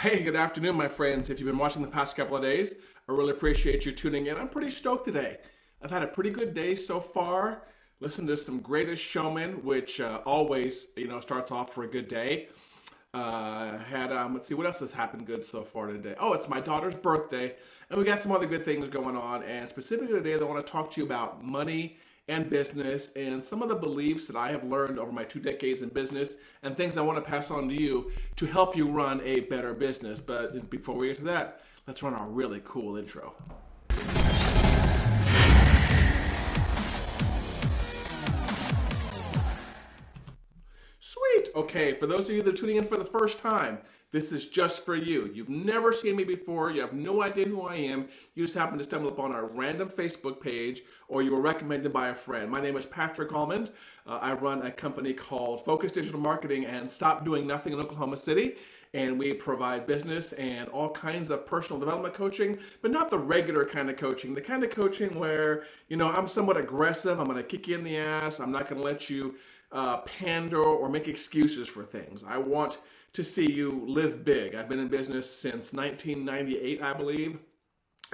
Hey, good afternoon, my friends. If you've been watching the past couple of days, I really appreciate you tuning in. I'm pretty stoked today. I've had a pretty good day so far. Listened to some Greatest Showman, which always, starts off for a good day. Let's see, what else has happened good so far today? Oh, it's my daughter's birthday, and we got some other good things going on. And specifically today, I want to talk to you about money and business and some of the beliefs that I have learned over my 2 decades in business and things I want to pass on to you to help you run a better business. But before we get to that, let's run our really cool intro. Sweet. Okay, for those of you that are tuning in for the first time, this is just for you. You've never seen me before. You have no idea who I am. You just happen to stumble upon our random Facebook page or you were recommended by a friend. My name is Patrick Almond. I run a company called Focus Digital Marketing and Stop Doing Nothing in Oklahoma City. And we provide business and all kinds of personal development coaching, but not the regular kind of coaching. The kind of coaching where, I'm somewhat aggressive. I'm going to kick you in the ass. I'm not going to let you pander or make excuses for things. I want to see you live big. I've been in business since 1998, I believe.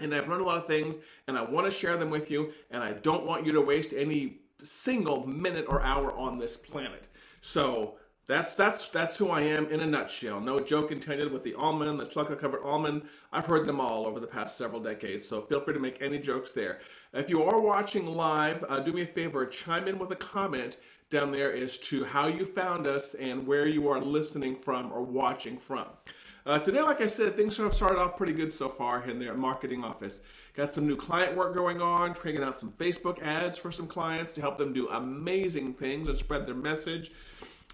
And I've learned a lot of things, and I want to share them with you, and I don't want you to waste any single minute or hour on this planet. So that's who I am in a nutshell. No joke intended with the almond, the chocolate covered almond. I've heard them all over the past several decades, so feel free to make any jokes there. If you are watching live, do me a favor, chime in with a comment down there as to how you found us and where you are listening from or watching from. Today, like I said, things have started off pretty good so far in their marketing office. Got some new client work going on, cranking out some Facebook ads for some clients to help them do amazing things and spread their message.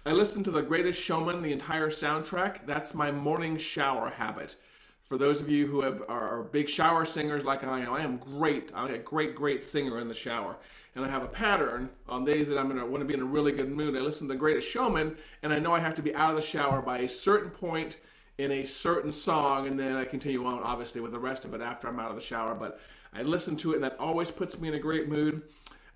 I listened to The Greatest Showman, the entire soundtrack. That's my morning shower habit. For those of you who are big shower singers like I am great. I'm a great singer in the shower. And I have a pattern on days that I'm going to want to be in a really good mood. I listen to The Greatest Showman, and I know I have to be out of the shower by a certain point in a certain song, and then I continue on, obviously, with the rest of it after I'm out of the shower. But I listen to it, and that always puts me in a great mood.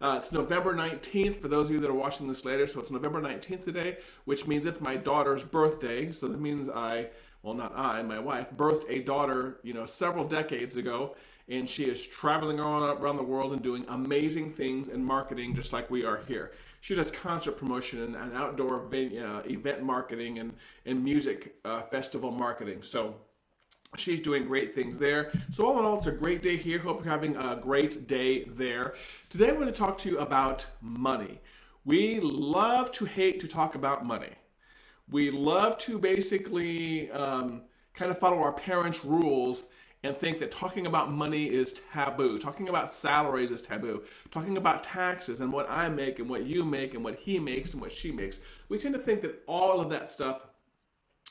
It's November 19th, for those of you that are watching this later, so it's November 19th today, which means it's my daughter's birthday. So that means my wife, birthed a daughter, several decades ago, and she is traveling around the world and doing amazing things in marketing just like we are here. She does concert promotion and outdoor event marketing and music festival marketing. So she's doing great things there. So all in all, it's a great day here. Hope you're having a great day there. Today I'm going to talk to you about money. We love to hate to talk about money. We love to basically kind of follow our parents' rules and think that talking about money is taboo. Talking about salaries is taboo. Talking about taxes and what I make and what you make and what he makes and what she makes. We tend to think that all of that stuff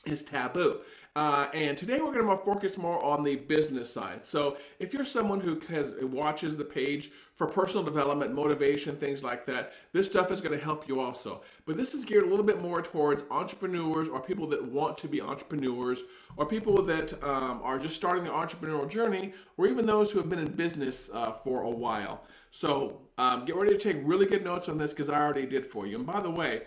is taboo. And today we're going to focus more on the business side. So if you're someone who watches the page for personal development, motivation, things like that, this stuff is going to help you also. But this is geared a little bit more towards entrepreneurs or people that want to be entrepreneurs or people that are just starting their entrepreneurial journey or even those who have been in business for a while. So get ready to take really good notes on this because I already did for you. And by the way,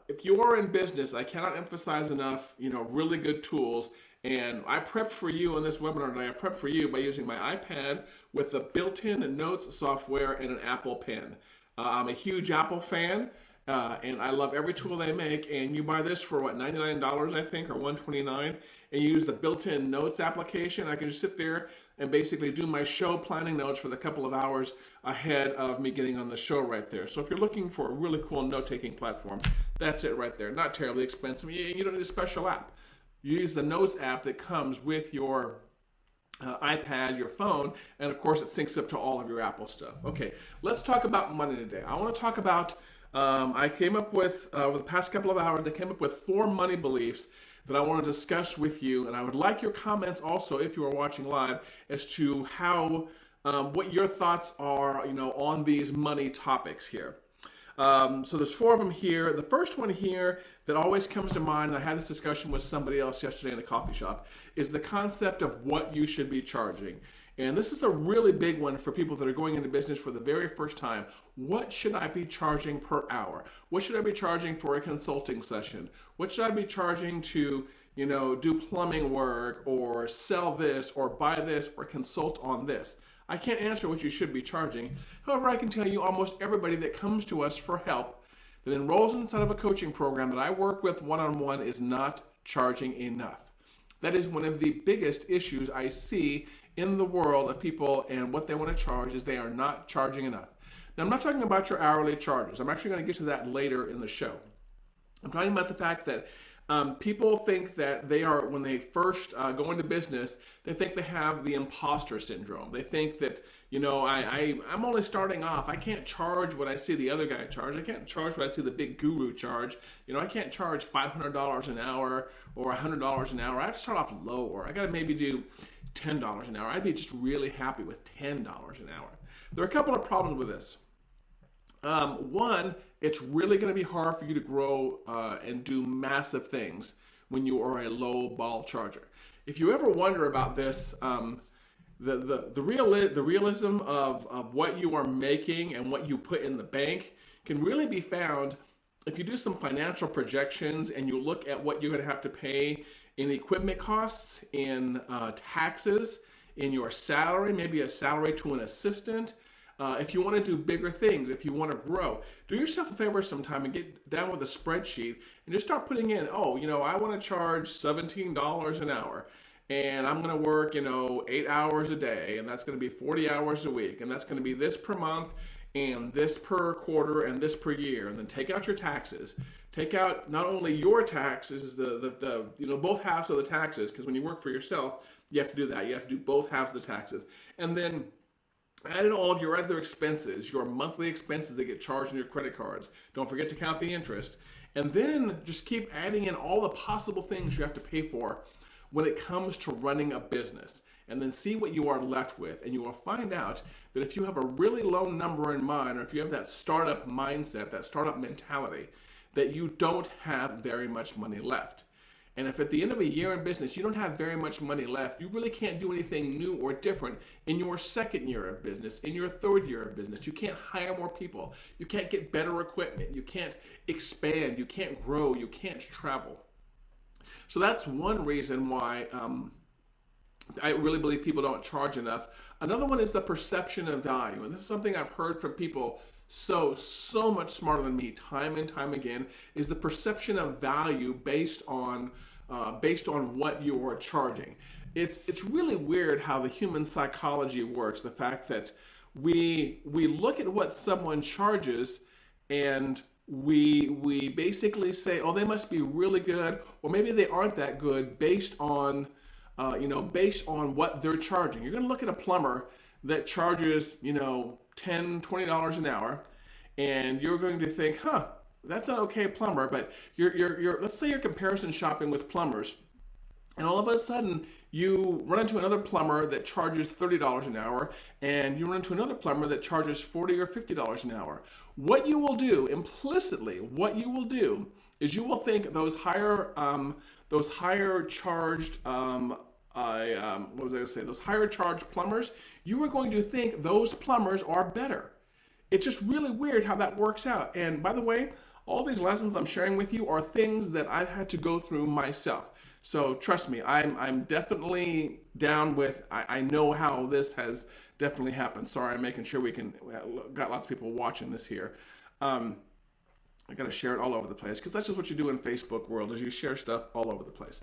if you are in business, I cannot emphasize enough, really good tools. And I prepped for you on this webinar today. I prepped for you by using my iPad with the built-in notes software and an Apple Pen. I'm a huge Apple fan, and I love every tool they make. And you buy this for $99, I think, or $129, and you use the built-in notes application. I can just sit there and basically do my show planning notes for the couple of hours ahead of me getting on the show right there. So if you're looking for a really cool note-taking platform, that's it right there. Not terribly expensive. You don't need a special app. You use the Notes app that comes with your iPad, your phone, and of course it syncs up to all of your Apple stuff. Okay, let's talk about money today. I want to talk about, I came up with, over the past couple of hours, I came up with 4 money beliefs that I want to discuss with you, and I would like your comments also, if you are watching live, as to how, what your thoughts are, on these money topics here. So there's 4 of them here. The first one here that always comes to mind, and I had this discussion with somebody else yesterday in a coffee shop, is the concept of what you should be charging. And this is a really big one for people that are going into business for the very first time. What should I be charging per hour? What should I be charging for a consulting session? What should I be charging to, do plumbing work or sell this or buy this or consult on this. I can't answer what you should be charging. However, I can tell you almost everybody that comes to us for help, that enrolls inside of a coaching program that I work with one-on-one, is not charging enough. That is one of the biggest issues I see in the world of people, and what they want to charge is they are not charging enough. Now, I'm not talking about your hourly charges. I'm actually going to get to that later in the show. I'm talking about the fact that people think that they are, when they first go into business, they think they have the imposter syndrome. They think that, I'm only starting off. I can't charge what I see the other guy charge. I can't charge what I see the big guru charge. I can't charge $500 an hour or $100 an hour. I have to start off lower. I got to maybe do $10 an hour. I'd be just really happy with $10 an hour. There are a couple of problems with this. One, it's really going to be hard for you to grow and do massive things when you are a low ball charger. If you ever wonder about this, the realism of what you are making and what you put in the bank can really be found if you do some financial projections and you look at what you're going to have to pay in equipment costs, in taxes, in your salary, maybe a salary to an assistant. If you want to do bigger things, if you want to grow, do yourself a favor sometime and get down with a spreadsheet and just start putting in, I want to charge $17 an hour, and I'm going to work, 8 hours a day, and that's going to be 40 hours a week, and that's going to be this per month, and this per quarter, and this per year. And then take out your taxes. Take out not only your taxes, the both halves of the taxes, because when you work for yourself, you have to do that. You have to do both halves of the taxes. And then add in all of your other expenses, your monthly expenses that get charged on your credit cards. Don't forget to count the interest. And then just keep adding in all the possible things you have to pay for when it comes to running a business. And then see what you are left with. And you will find out that if you have a really low number in mind, or if you have that startup mindset, that startup mentality, that you don't have very much money left. And if at the end of a year in business, you don't have very much money left, you really can't do anything new or different in your second year of business, in your third year of business. You can't hire more people. You can't get better equipment. You can't expand. You can't grow. You can't travel. So that's one reason why I really believe people don't charge enough. Another one is the perception of value. And this is something I've heard from people so much smarter than me time and time again, is the perception of value based on what you are charging. It's really weird how the human psychology works. The fact that we look at what someone charges and we basically say, oh, they must be really good, or maybe they aren't that good based on what they're charging. You're going to look at a plumber that charges, $10, $20 an hour, and you're going to think, that's an okay plumber, but you're let's say you're comparison shopping with plumbers, and all of a sudden you run into another plumber that charges $30 an hour, and you run into another plumber that charges $40 or $50 an hour. What you will do implicitly, is you will think those higher charged those higher charged plumbers, you are going to think those plumbers are better. It's just really weird how that works out. And by the way, all these lessons I'm sharing with you are things that I've had to go through myself. So trust me, I'm definitely down with, I know how this has definitely happened. Sorry, I'm making sure got lots of people watching this here. I got to share it all over the place, because that's just what you do in Facebook world, is you share stuff all over the place.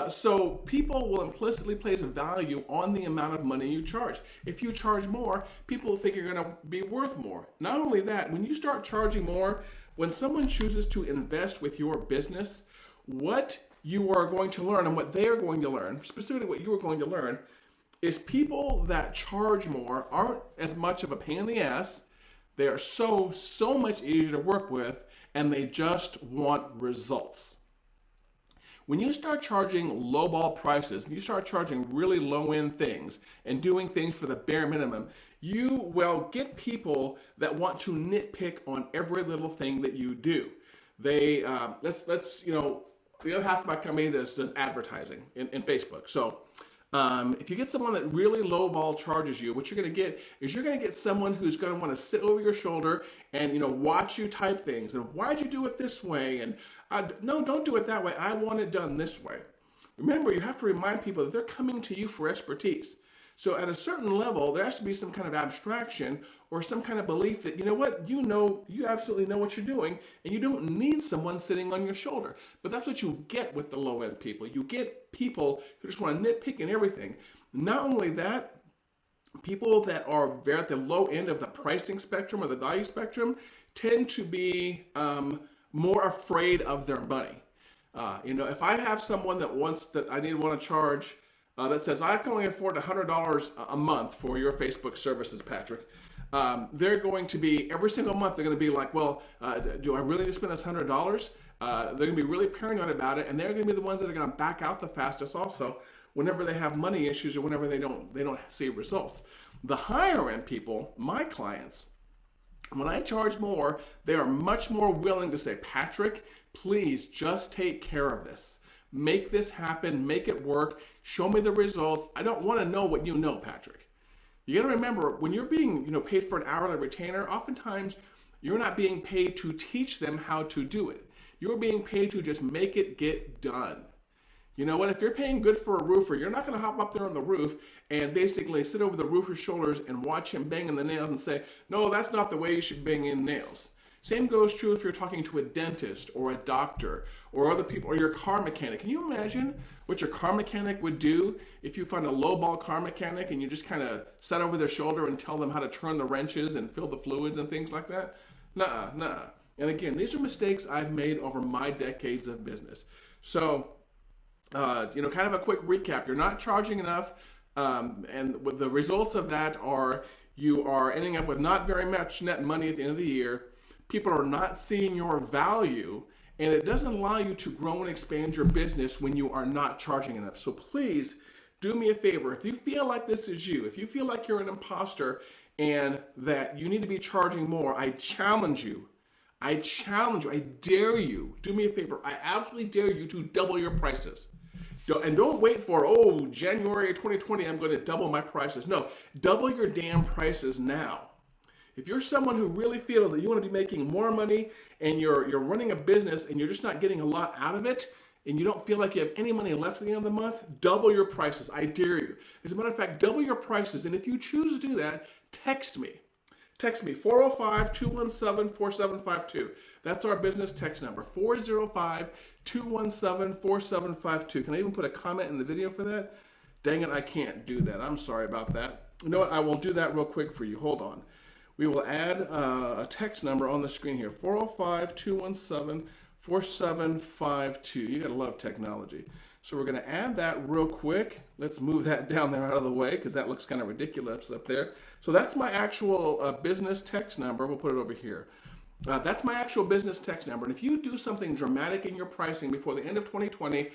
So people will implicitly place a value on the amount of money you charge. If you charge more, people think you're going to be worth more. Not only that, when you start charging more, when someone chooses to invest with your business, what you are going to learn and what they are going to learn, specifically what you are going to learn, is people that charge more aren't as much of a pain in the ass. They are so much easier to work with, and they just want results. When you start charging lowball prices, and you start charging really low-end things and doing things for the bare minimum, you will get people that want to nitpick on every little thing that you do. They the other half of my company does advertising in Facebook. So if you get someone that really lowball charges you, what you're going to get is you're going to get someone who's going to want to sit over your shoulder and watch you type things. And why'd you do it this way? And no, don't do it that way. I want it done this way. Remember, you have to remind people that they're coming to you for expertise. So at a certain level, there has to be some kind of abstraction or some kind of belief that, you know what, you absolutely know what you're doing, and you don't need someone sitting on your shoulder. But that's what you get with the low-end people. You get people who just want to nitpick and everything. Not only that, people that are very at the low end of the pricing spectrum or the value spectrum tend to be more afraid of their money. If I have someone that want to charge, that says, I can only afford $100 a month for your Facebook services, Patrick. They're going to be, every single month, they're going to be like, well, do I really need to spend this $100? They're going to be really paranoid about it, and they're going to be the ones that are going to back out the fastest also whenever they have money issues or whenever they don't see results. The higher end people, my clients, when I charge more, they are much more willing to say, Patrick, please just take care of this. Make this happen, make it work, show me the results. I don't want to know what you know, Patrick. You got to remember, when you're being paid for an hourly retainer, oftentimes you're not being paid to teach them how to do it. You're being paid to just make it get done. You know what? If you're paying good for a roofer, you're not going to hop up there on the roof and basically sit over the roofer's shoulders and watch him banging the nails and say, no, that's not the way you should bang in nails. Same goes true if you're talking to a dentist or a doctor or other people or your car mechanic. Can you imagine what your car mechanic would do if you find a lowball car mechanic and you just kind of sat over their shoulder and tell them how to turn the wrenches and fill the fluids and things like that? Nuh-uh. And again, these are mistakes I've made over my decades of business. So, kind of a quick recap. You're not charging enough, and the results of that are you are ending up with not very much net money at the end of the year. People are not seeing your value, and it doesn't allow you to grow and expand your business when you are not charging enough. So please do me a favor. If you feel like this is you, if you feel like you're an imposter and that you need to be charging more, I challenge you. I dare you. Do me a favor. I absolutely dare you to double your prices. And don't wait for, January 2020, I'm going to double my prices. No, double your damn prices now. If you're someone who really feels that you want to be making more money and you're running a business and you're just not getting a lot out of it and you don't feel like you have any money left at the end of the month, double your prices. I dare you. As a matter of fact, double your prices. And if you choose to do that, text me. Text me, 405-217-4752. That's our business text number, 405-217-4752. Can I even put a comment in the video for that? Dang it, I can't do that. I'm sorry about that. You know what? I will do that real quick for you. Hold on. We will add a text number on the screen here, 405-217-4752. You gotta love technology. So we're gonna add that real quick. Let's move that down there out of the way because that looks kind of ridiculous up there. So that's my actual business text number. We'll put it over here. That's my actual business text number. And if you do something dramatic in your pricing before the end of 2020,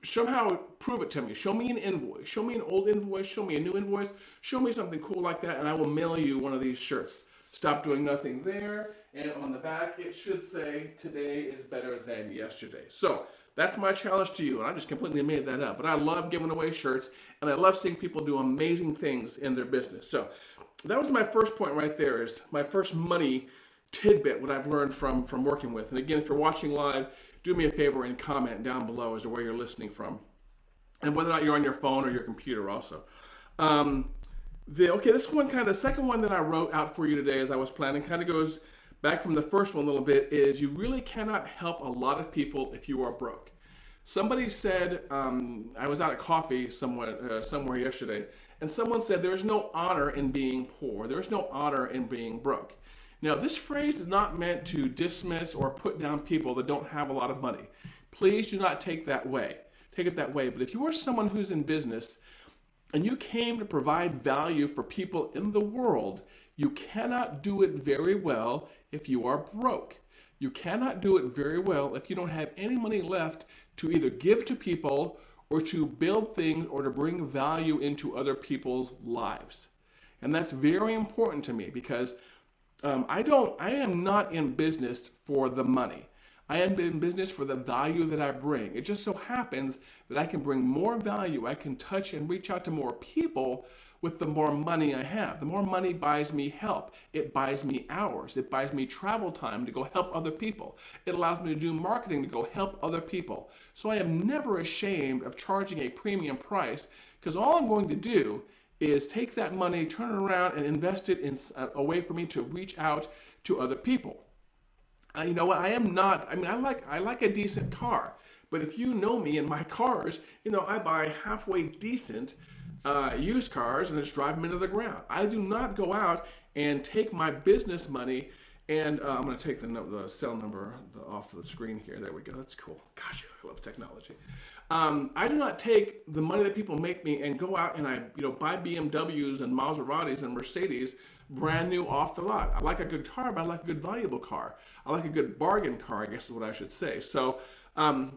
somehow prove it to me. Show me an invoice. Show me an old invoice. Show me a new invoice. Show me something cool like that, and I will mail you one of these shirts. Stop doing nothing there. And on the back, it should say, today is better than yesterday. So that's my challenge to you. And I just completely made that up. But I love giving away shirts, and I love seeing people do amazing things in their business. So that was my first point right there, is my first money tidbit, what I've learned from working with. And again, if you're watching live, do me a favor and comment down below as to where you're listening from, and whether or not you're on your phone or your computer also. This one the second one that I wrote out for you today as I was planning kind of goes back from the first one a little bit, is you really cannot help a lot of people if you are broke. Somebody said, I was out at coffee somewhere yesterday, and someone said there's no honor in being poor. There's no honor in being broke. Now, this phrase is not meant to dismiss or put down people that don't have a lot of money. Please do not take it that way. But if you are someone who's in business and you came to provide value for people in the world, you cannot do it very well if you are broke. You cannot do it very well if you don't have any money left to either give to people or to build things or to bring value into other people's lives. And that's very important to me because I am not in business for the money. I am in business for the value that I bring. It just so happens that I can bring more value. I can touch and reach out to more people with the more money I have. The more money buys me help. It buys me hours. It buys me travel time to go help other people. It allows me to do marketing to go help other people. So I am never ashamed of charging a premium price, because all I'm going to do is take that money, turn it around, and invest it in a way for me to reach out to other people. You know what? I like a decent car, but if you know me and my cars, I buy halfway decent used cars and just drive them into the ground. I do not go out and take my business money and I'm going to take the cell number off the screen here. There we go. That's cool. Gosh, I love technology. I do not take the money that people make me and go out and I buy BMWs and Maseratis and Mercedes brand new off the lot. I like a good car, but I like a good valuable car. I like a good bargain car, I guess is what I should say. So I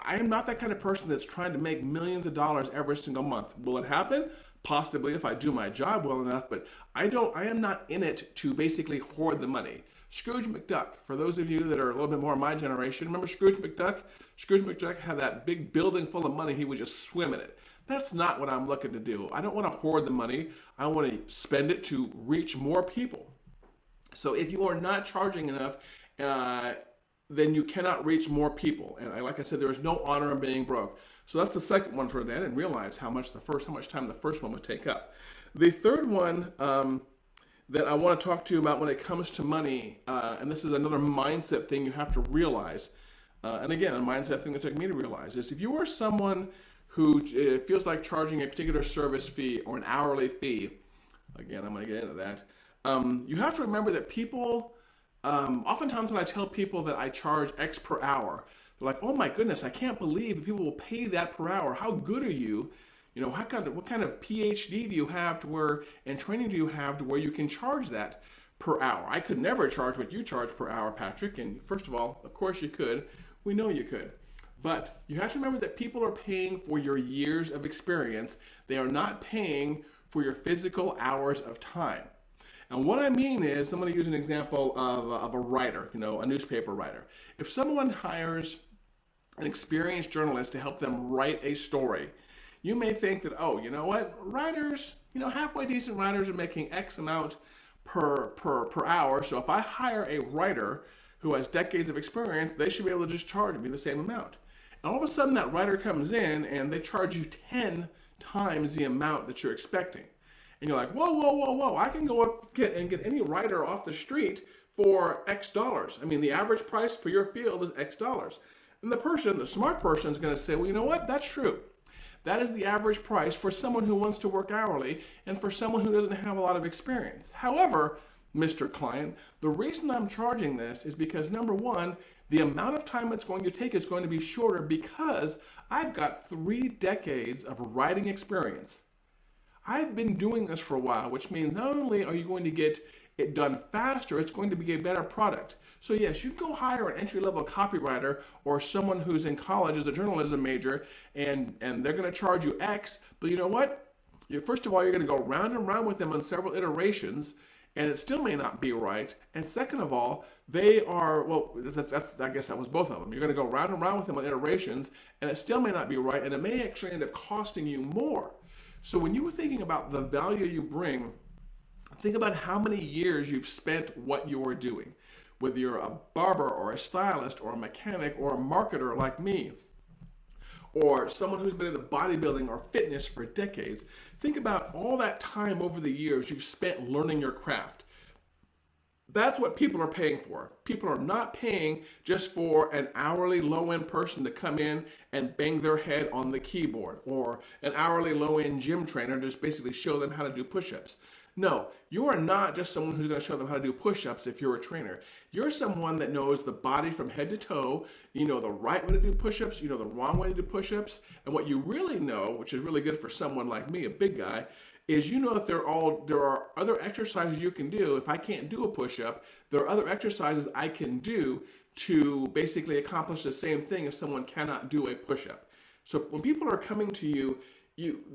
am not that kind of person that's trying to make millions of dollars every single month. Will it happen? Possibly, if I do my job well enough, but I am not in it to basically hoard the money. Scrooge McDuck, for those of you that are a little bit more my generation, remember Scrooge McDuck? Scrooge McDuck had that big building full of money. He would just swim in it. That's not what I'm looking to do. I don't want to hoard the money. I want to spend it to reach more people. So if you are not charging enough, then you cannot reach more people. And like I said, there is no honor in being broke. So that's the second one for today. I didn't realize how much time the first one would take up. The third one that I want to talk to you about when it comes to money, and this is another mindset thing you have to realize. And again, a mindset thing that took me to realize is if you are someone who feels like charging a particular service fee or an hourly fee, again, I'm going to get into that, you have to remember that people, oftentimes when I tell people that I charge X per hour, they're like, oh my goodness, I can't believe people will pay that per hour. How good are you? What kind of PhD do you have and training do you have to where you can charge that per hour? I could never charge what you charge per hour, Patrick. And first of all, of course you could. We know you could. But you have to remember that people are paying for your years of experience. They are not paying for your physical hours of time. And what I mean is, I'm going to use an example of a writer, a newspaper writer. If someone hires an experienced journalist to help them write a story, you may think that, oh, you know what, writers, halfway decent writers are making X amount per hour. So if I hire a writer who has decades of experience, they should be able to just charge me the same amount. And all of a sudden that writer comes in and they charge you 10 times the amount that you're expecting. And you're like, whoa, I can go up and get any writer off the street for X dollars. I mean, the average price for your field is X dollars. And the smart person is going to say, well, you know what, that's true. That is the average price for someone who wants to work hourly and for someone who doesn't have a lot of experience. However, Mr. Client, the reason I'm charging this is because, number one, the amount of time it's going to take is going to be shorter because I've got 3 decades of writing experience. I've been doing this for a while, which means not only are you going to get it done faster, it's going to be a better product. So yes, you can go hire an entry-level copywriter or someone who's in college as a journalism major, and they're going to charge you X, but you know what? First of all, you're going to go round and round with them on several iterations, and it still may not be right. And second of all, they are, I guess that was both of them. You're going to go round and round with them on iterations, and it still may not be right, and it may actually end up costing you more. So when you were thinking about the value you bring, think about how many years you've spent what you're doing. Whether you're a barber or a stylist or a mechanic or a marketer like me, or someone who's been into bodybuilding or fitness for decades, think about all that time over the years you've spent learning your craft. That's what people are paying for. People are not paying just for an hourly low-end person to come in and bang their head on the keyboard, or an hourly low-end gym trainer to just basically show them how to do push-ups. No, you are not just someone who's going to show them how to do push-ups if you're a trainer. You're someone that knows the body from head to toe. You know the right way to do push-ups. You know the wrong way to do push-ups. And what you really know, which is really good for someone like me, a big guy, is you know that there are other exercises you can do. If I can't do a push-up, there are other exercises I can do to basically accomplish the same thing if someone cannot do a push-up. So when people are coming to you,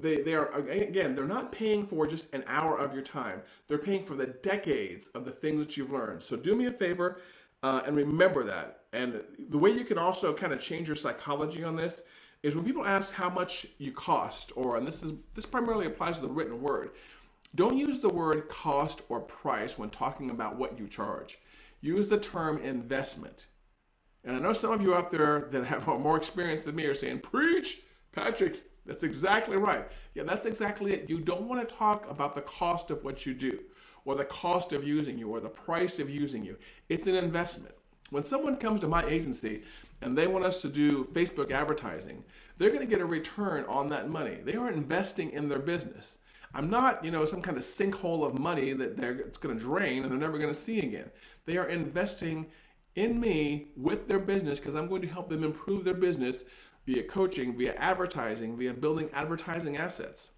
they are, again, they're not paying for just an hour of your time. They're paying for the decades of the things that you've learned. So do me a favor, And remember that. And the way you can also kind of change your psychology on this is when people ask how much you cost, or and this primarily applies to the written word. Don't use the word cost or price when talking about what you charge. Use the term investment. And I know some of you out there that have more experience than me are saying, preach, Patrick, that's exactly right. Yeah, that's exactly it. You don't want to talk about the cost of what you do, or the cost of using you, or the price of using you. It's an investment. When someone comes to my agency and they want us to do Facebook advertising, they're going to get a return on that money. They are investing in their business. I'm not, some kind of sinkhole of money that it's going to drain and they're never going to see again. They are investing in me with their business because I'm going to help them improve their business via coaching, via advertising, via building advertising assets.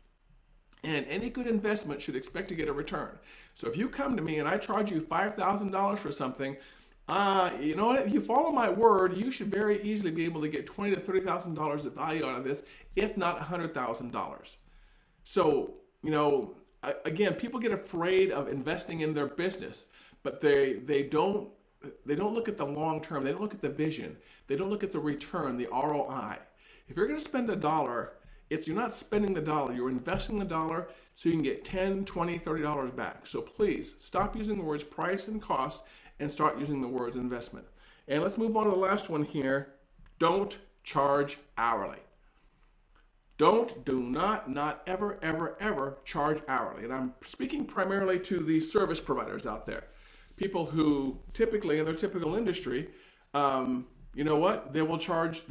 And any good investment should expect to get a return. So if you come to me and I charge you $5,000 for something, you know what? If you follow my word, you should very easily be able to get $20,000 to $30,000 of value out of this, if not $100,000. So, again, people get afraid of investing in their business, but they don't look at the long term. They don't look at the vision. They don't look at the return, the ROI. If you're going to spend $1, you're not spending the dollar. You're investing the dollar so you can get $10, $20, $30 back. So please stop using the words price and cost and start using the words investment. And let's move on to the last one here. Don't charge hourly. Do not ever, ever, ever charge hourly. And I'm speaking primarily to the service providers out there. People who typically in their typical industry, you know what? They will charge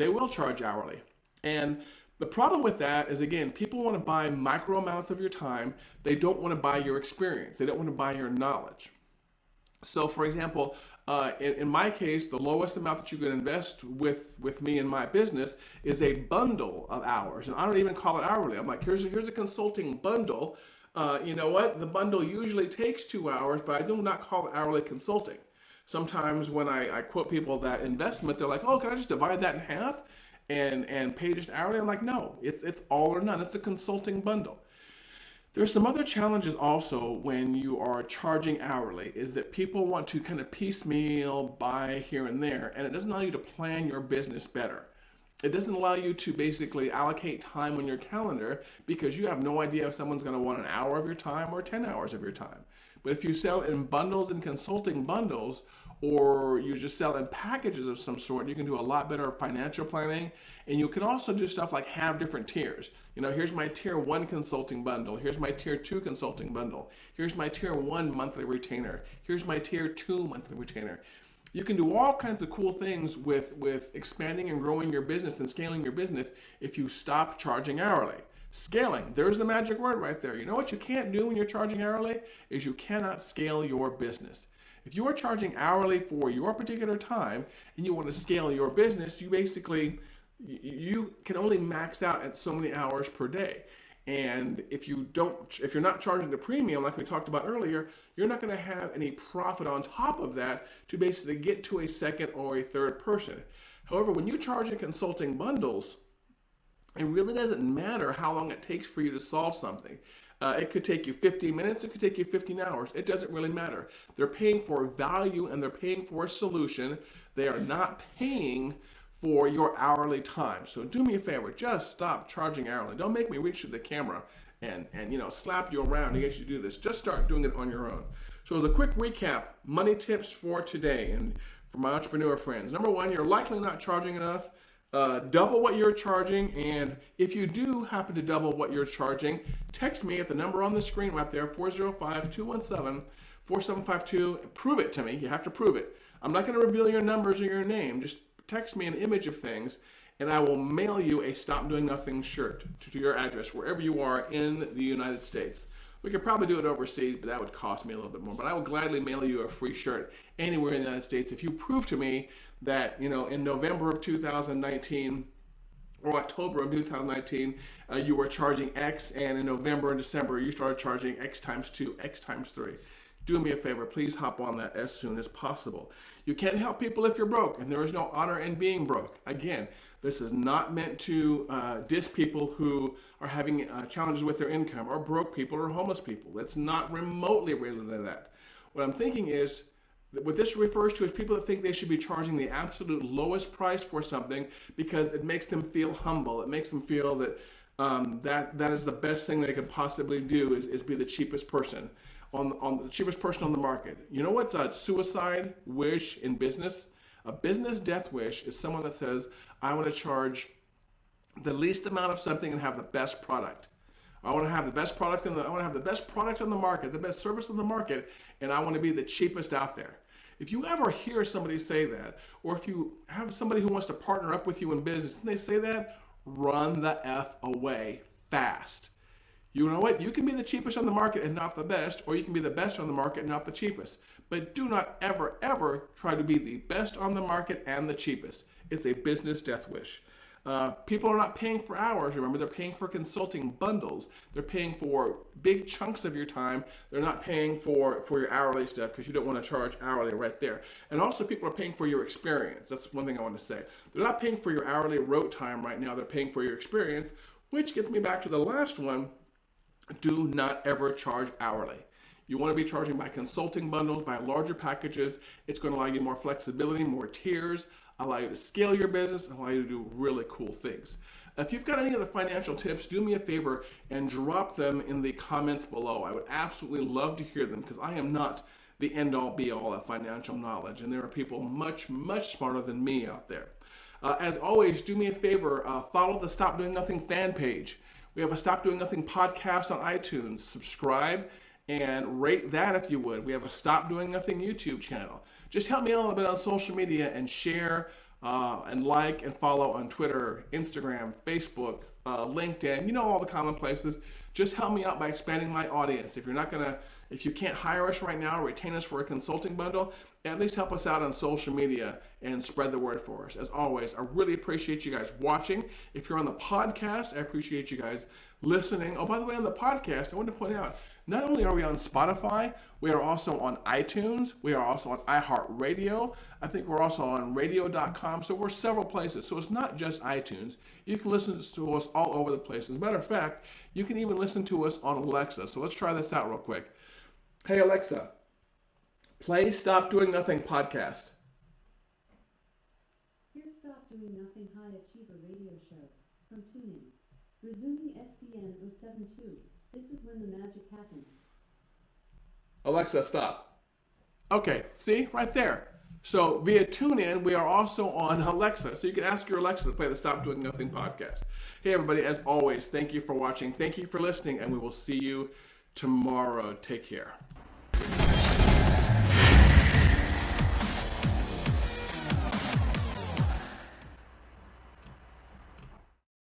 hourly. And the problem with that is, again, people want to buy micro amounts of your time. They don't want to buy your experience. They don't want to buy your knowledge. So, for example, in my case, the lowest amount that you can invest with me in my business is a bundle of hours. And I don't even call it hourly. I'm like, here's a consulting bundle. You know what? The bundle usually takes 2 hours, but I do not call it hourly consulting. Sometimes when I quote people that investment, they're like, oh, can I just divide that in half and pay just hourly? I'm like, no, it's all or none. It's a consulting bundle. There's some other challenges also when you are charging hourly, is that people want to kind of piecemeal buy here and there, and it doesn't allow you to plan your business better. It doesn't allow you to basically allocate time on your calendar because you have no idea if someone's going to want an hour of your time or 10 hours of your time. But if you sell in bundles and consulting bundles, or you just sell in packages of some sort, you can do a lot better financial planning. And you can also do stuff like have different tiers. Here's my tier 1 consulting bundle. Here's my tier 2 consulting bundle. Here's my tier 1 monthly retainer. Here's my tier 2 monthly retainer. You can do all kinds of cool things with expanding and growing your business and scaling your business if you stop charging hourly. Scaling, there's the magic word right there. You know what you can't do when you're charging hourly is you cannot scale your business. If you are charging hourly for your particular time and you want to scale your business, you can only max out at so many hours per day. And if you're not charging the premium like we talked about earlier, you're not going to have any profit on top of that to basically get to a second or a third person. However, when you charge in consulting bundles, it really doesn't matter how long it takes for you to solve something. It could take you 15 minutes, it could take you 15 hours. It doesn't really matter. They're paying for value and they're paying for a solution. They are not paying for your hourly time. So do me a favor, just stop charging hourly. Don't make me reach to the camera and slap you around to get you to do this. Just start doing it on your own. So as a quick recap, money tips for today and for my entrepreneur friends. Number 1, you're likely not charging enough. Double what you're charging, and if you do happen to double what you're charging, text me at the number on the screen right there, 405-217-4752. Prove it to me. You have to prove it. I'm not going to reveal your numbers or your name. Just text me an image of things, and I will mail you a Stop Doing Nothing shirt to your address wherever you are in the United States. We could probably do it overseas, but that would cost me a little bit more. But I will gladly mail you a free shirt anywhere in the United States if you prove to me that, in November of 2019 or October of 2019, you were charging X, and in November and December, you started charging X times 2, X times 3. Do me a favor, please hop on that as soon as possible. You can't help people if you're broke, and there is no honor in being broke. Again, this is not meant to diss people who are having challenges with their income, or broke people, or homeless people. It's not remotely related to that. What I'm thinking is, What this refers to is people that think they should be charging the absolute lowest price for something because it makes them feel humble. It makes them feel that that is the best thing they can possibly do is be the cheapest person on the cheapest person on the market. You know what's a suicide wish in business? A business death wish is someone that says, I want to charge the least amount of something and have the best product. I want to have the best product I want to have the best product on the market, the best service on the market, and I want to be the cheapest out there. If you ever hear somebody say that, or if you have somebody who wants to partner up with you in business and they say that, run the F away fast. You know what? You can be the cheapest on the market and not the best, or you can be the best on the market and not the cheapest. But do not ever, ever try to be the best on the market and the cheapest. It's a business death wish. People are not paying for hours, remember, they're paying for consulting bundles. They're paying for big chunks of your time. They're not paying for your hourly stuff because you don't want to charge hourly right there. And also people are paying for your experience. That's one thing I want to say. They're not paying for your hourly rote time right now. They're paying for your experience, which gets me back to the last one. Do not ever charge hourly. You want to be charging by consulting bundles, by larger packages. It's going to allow you more flexibility, more tiers, allow you to scale your business, and allow you to do really cool things. If you've got any other financial tips, do me a favor and drop them in the comments below. I would absolutely love to hear them because I am not the end-all be-all of financial knowledge, and there are people much, much smarter than me out there. As always, do me a favor, follow the Stop Doing Nothing fan page. We have a Stop Doing Nothing podcast on iTunes. Subscribe and rate that if you would. We have a Stop Doing Nothing YouTube channel. Just help me a little bit on social media and share and like and follow on Twitter, Instagram, Facebook, LinkedIn. You know, all the common places. Just help me out by expanding my audience. If you can't hire us right now or retain us for a consulting bundle, at least help us out on social media and spread the word for us. As always, I really appreciate you guys watching. If you're on the podcast, I appreciate you guys listening. Oh, by the way, on the podcast, I want to point out, not only are we on Spotify, we are also on iTunes. We are also on iHeartRadio. I think we're also on radio.com. So we're several places. So it's not just iTunes. You can listen to us all over the place. As a matter of fact, you can even listen to us on Alexa. So let's try this out real quick. Hey, Alexa, play Stop Doing Nothing podcast. Here's Stop Doing Nothing High Achiever Radio Show from TuneIn. Resuming SDN073. This is when the magic happens. Alexa, stop. Okay, see, right there. So via TuneIn, we are also on Alexa. So you can ask your Alexa to play the Stop Doing Nothing podcast. Hey, everybody, as always, thank you for watching. Thank you for listening, and we will see you tomorrow. Take care.